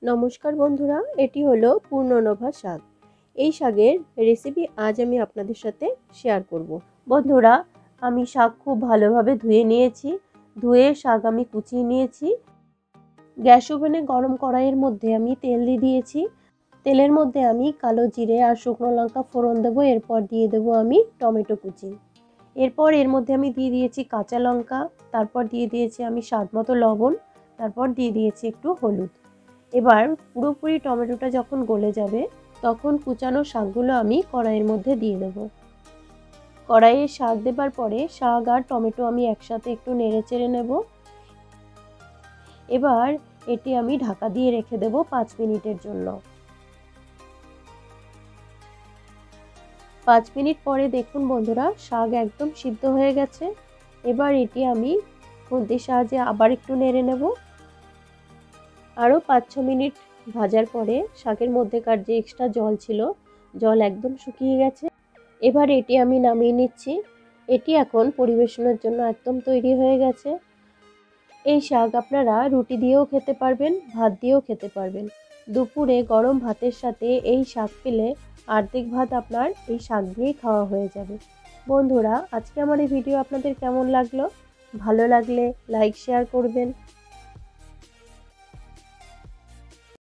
নমস্কার বন্ধুরা, এটি হলো পূর্ণনভা শাক। এই শাকের রেসিপি আজ আমি আপনাদের সাথে শেয়ার করব। বন্ধুরা, আমি শাক খুব ভালোভাবে ধুয়ে নিয়েছি। ধুয়ে শাক আমি কুচিয়ে নিয়েছি। গ্যাস ওভেনে গরম কড়াইয়ের মধ্যে আমি তেল দিয়ে দিয়েছি। তেলের মধ্যে আমি কালো জিরে আর শুকনো লঙ্কা ফোড়ন দেবো। এরপর দিয়ে দেবো আমি টমেটো কুচি। এরপর এর মধ্যে আমি দিয়ে দিয়েছি কাঁচা লঙ্কা। তারপর দিয়ে দিয়েছি আমি স্বাদ মতো লবণ। তারপর দিয়ে দিয়েছি একটু হলুদ। এবার পুরোপুরি টমেটোটা যখন গলে যাবে তখন কুচানো শাকগুলো আমি কড়াইয়ের মধ্যে দিয়ে দেব। কড়াইয়ে শাক দেবার পরে শাক আর টমেটো আমি একসাথে একটু নেড়ে চেড়ে নেব। এবার এটি আমি ঢাকা দিয়ে রেখে দেব 5 মিনিটের জন্য। 5 মিনিট পরে দেখুন বন্ধুরা, শাক একদম সিদ্ধ হয়ে গেছে। এবার এটি আমি খুন্তির সাহায্যে আবার একটু নেড়ে নেব। আরও 5-6 মিনিট ভাজার পরে শাকের মধ্যেকার যে এক্সট্রা জল ছিল, জল একদম শুকিয়ে গেছে। এবার এটি আমি নামিয়ে নিচ্ছি। এটি এখন পরিবেশনের জন্য একদম তৈরি হয়ে গেছে। এই শাক আপনারা রুটি দিয়েও খেতে পারবেন, ভাত দিয়েও খেতে পারবেন। দুপুরে গরম ভাতের সাথে এই শাক পেলে অর্ধেক ভাত আপনার এই শাক দিয়েই খাওয়া হয়ে যাবে। বন্ধুরা, আজকে আমার এই ভিডিও আপনাদের কেমন লাগলো? ভালো লাগলে লাইক শেয়ার করবেন।